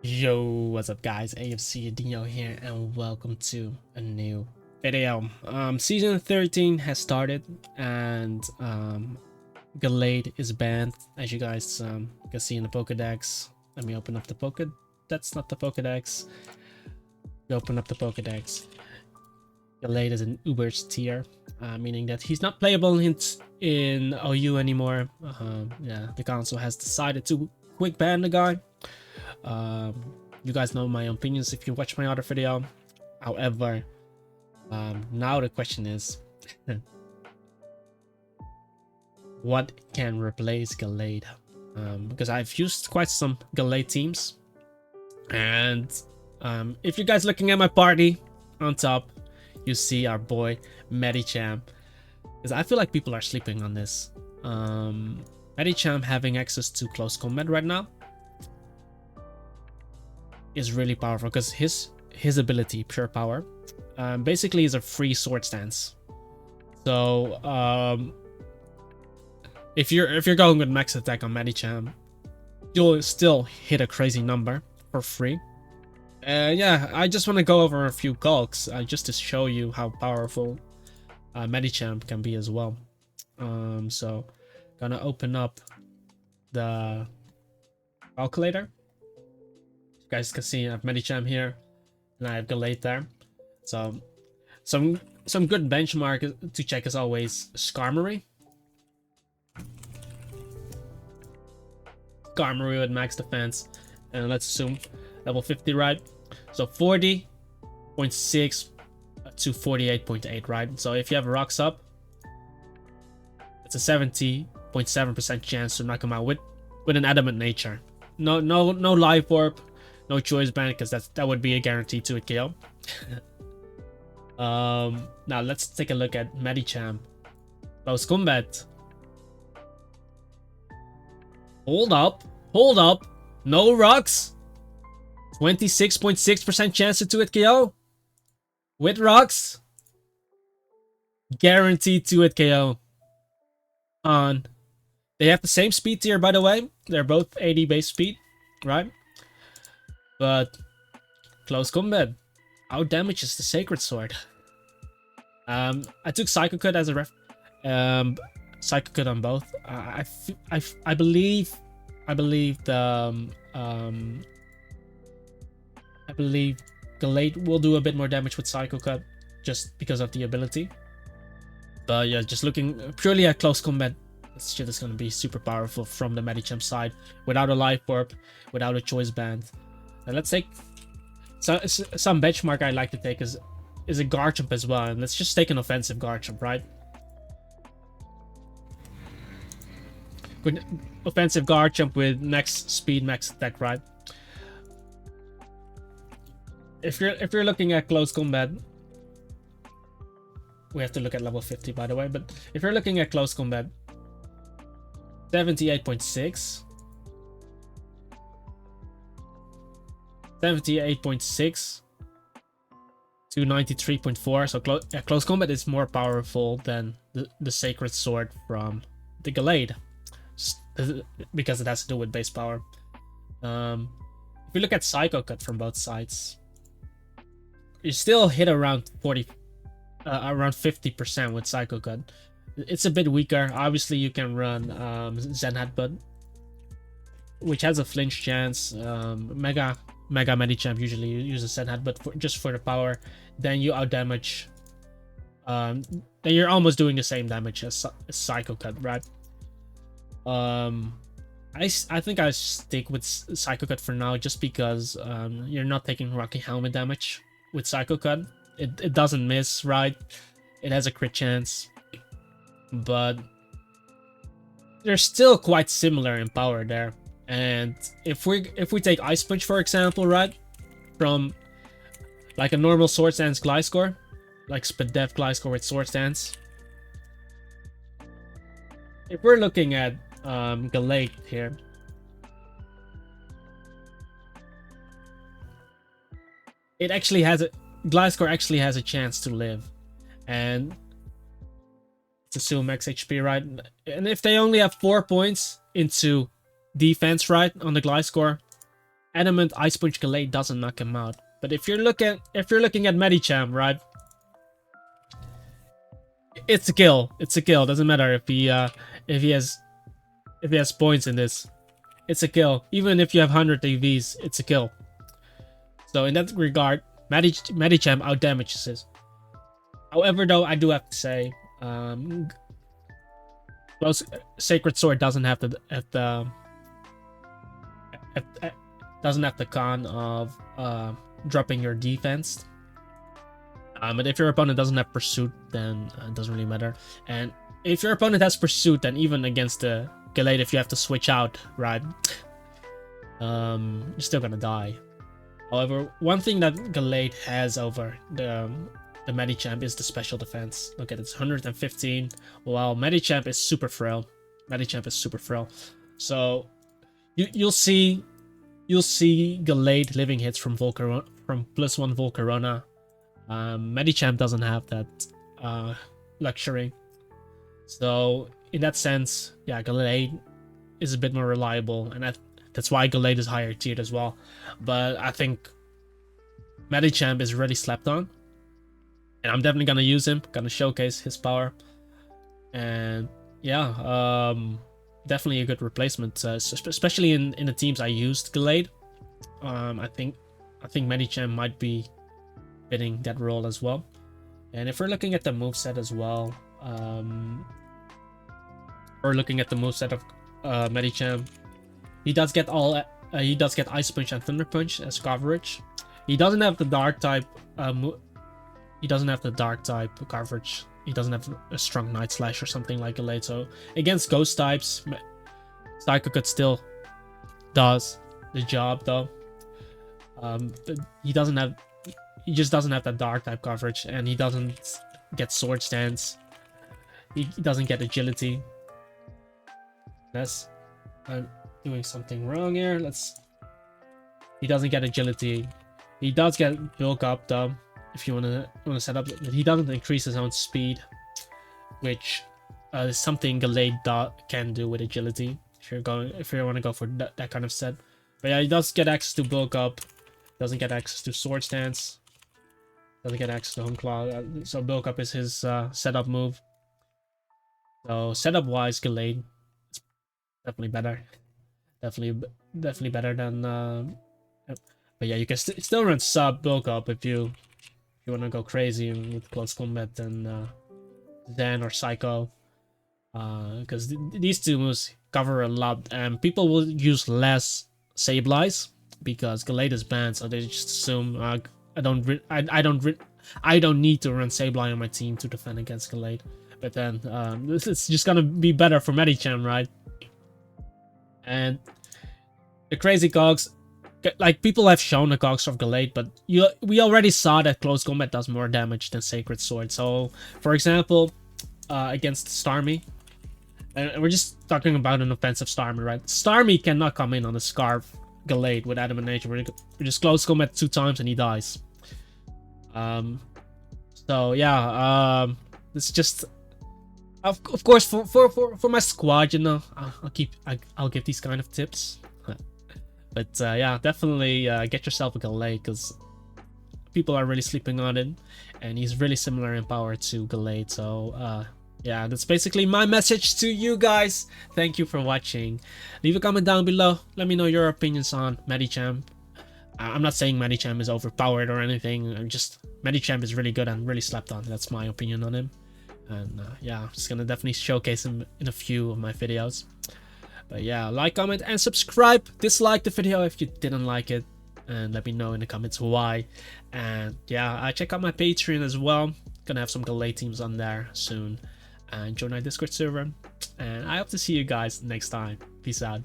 Yo, what's up guys? AFC Dino here and welcome to a new video. Season 13 has started and GALLADE is banned, as you guys can see in the Pokedex. Let me open up the Poké. That's not the Pokedex. We open up the Pokedex. GALLADE is an Uber's tier, meaning that he's not playable in OU anymore. Yeah, the council has decided to quick ban the guy. You guys know my opinions if you watch my other video. However, now the question is what can replace GALLADE? Because I've used quite some GALLADE teams, and if you guys looking at my party on top, you see our boy Medicham, because I feel like people are sleeping on this. Medicham having access to close combat right now is really powerful because his ability, pure power, basically is a free sword stance. So if you're going with max attack on Medicham, you'll still hit a crazy number for free. Yeah, I just want to go over a few calcs just to show you how powerful Medicham can be as well. So gonna open up the calculator. You guys can see I have Medicham here and I have GALLADE there. So some good benchmark to check is always Skarmory. Skarmory with max defense, and let's assume level 50, right? So 40.6 to 48.8, right? So if you have rocks up, it's a 70.7% chance to knock him out with an adamant nature. No life warp, no choice band, because that would be a guarantee to a kill. Now let's take a look at Medicham. Close combat. Hold up. No rocks. 26.6% chance to 2-hit KO. With rocks. Guaranteed 2-hit KO. On. They have the same speed tier, by the way. They're both 80 base speed, right? But close combat. How damages the Sacred Sword? I took Psycho Cut as a ref. Psycho Cut on both. I believe GALLADE will do a bit more damage with Psycho Cut just because of the ability. But yeah, just looking purely at close combat, this shit is gonna be super powerful from the Medicham side without a life warp, without a choice band. And let's take some benchmark I like to take is a Garchomp as well, and let's just take an offensive Garchomp, right? Good offensive Garchomp with max speed, max attack, right? If you're looking at close combat, we have to look at level 50, by the way. But if you're looking at close combat, 78.6. 78.6 to 93.4. So close combat is more powerful than the Sacred Sword from the GALLADE, because it has to do with base power. If you look at Psycho Cut from both sides, you still hit around 50% with Psycho Cut. It's a bit weaker. Obviously, you can run Zen Headbutt, which has a flinch chance. Mega Medicham usually uses Zen Headbutt just for the power. Then you outdamage. Then you're almost doing the same damage as Psycho Cut, right? I think I stick with Psycho Cut for now, just because you're not taking Rocky Helmet damage with Psycho Cut. It doesn't miss, right? It has a crit chance, but they're still quite similar in power there. And if we take Ice Punch, for example, right, from like a normal Sword Stance Gliscor, like Spadef Gliscor with Sword Stance, if we're looking at GALLADE here, it actually has a Gliscor actually has a chance to live, and let's assume max HP, right? And if they only have 4 points into defense, right, on the Gliscor, Adamant Ice Punch Gallade doesn't knock him out. But if you're looking at Medicham, right? It's a kill. It's a kill. Doesn't matter if he has points in this. It's a kill. Even if you have 100 AVs, it's a kill. So in that regard, Medicham outdamages it. However, though, I do have to say, Sacred Sword doesn't have the con of dropping your defense. But if your opponent doesn't have Pursuit, then it doesn't really matter. And if your opponent has Pursuit, then even against the Gallade, if you have to switch out, right, you're still gonna die. However, one thing that Gallade has over the Medicham is the special defense. Look at it, it's 115, while Medicham is super frail. So you'll see Gallade living hits from +1 Volcarona. Medicham doesn't have that luxury. So in that sense, yeah, Gallade is a bit more reliable, and that's why Gallade is higher tiered as well. But I think Medicham is really slept on, and I'm definitely gonna use him, gonna showcase his power. And yeah, definitely a good replacement, especially in the teams I used Gallade. I think Medicham might be fitting that role as well. And if we're looking at the moveset as well, we're looking at the moveset of Medicham. He does get Ice Punch and Thunder Punch as coverage. He doesn't have the Dark type. He doesn't have the Dark type coverage. He doesn't have a strong Night Slash or something like Gallade. So against Ghost types, Psycho Cut still does the job though. He just doesn't have that Dark type coverage, and he doesn't get Sword Stance. He doesn't get Agility. I'm doing something wrong here. He doesn't get Agility. He does get Bulk Up though, if you wanna set up. He doesn't increase his own speed, which is something Gallade can do with Agility. If you want to go for that kind of set. But yeah, he does get access to Bulk Up. Doesn't get access to Sword Stance. Doesn't get access to Home Claw. So Bulk Up is his setup move. So setup wise, Gallade is definitely better. Definitely better than. But yeah, you can still run sub Bulk Up if you want to go crazy with close combat than Zen or Psycho. Because these two moves cover a lot, and people will use less Sableye because Gallade is banned, so they just assume I don't need to run Sableye on my team to defend against Gallade. But then this is just gonna be better for Medicham, right? And the crazy cogs, like people have shown the cogs of Gallade, but we already saw that close combat does more damage than Sacred Sword. So for example, against Starmie, and we're just talking about an offensive Starmie, right? Starmie cannot come in on the Scarf Gallade with Adamant Nature. We just close combat 2 times and he dies. So yeah, it's just of course for my squad, you know, I'll give these kind of tips. But yeah, definitely get yourself a Gallade, because people are really sleeping on it, and he's really similar in power to Gallade. So yeah, that's basically my message to you guys. Thank you for watching. Leave a comment down below. Let me know your opinions on Medicham. I'm not saying Medicham is overpowered or anything. I'm just, Medicham is really good and really slept on. That's my opinion on him. And yeah, I'm just gonna definitely showcase him in a few of my videos. But yeah, like, comment, and subscribe. Dislike the video if you didn't like it, and let me know in the comments why. And yeah, check out my Patreon as well. Gonna have some Gallade teams on there soon. And join our Discord server. And I hope to see you guys next time. Peace out.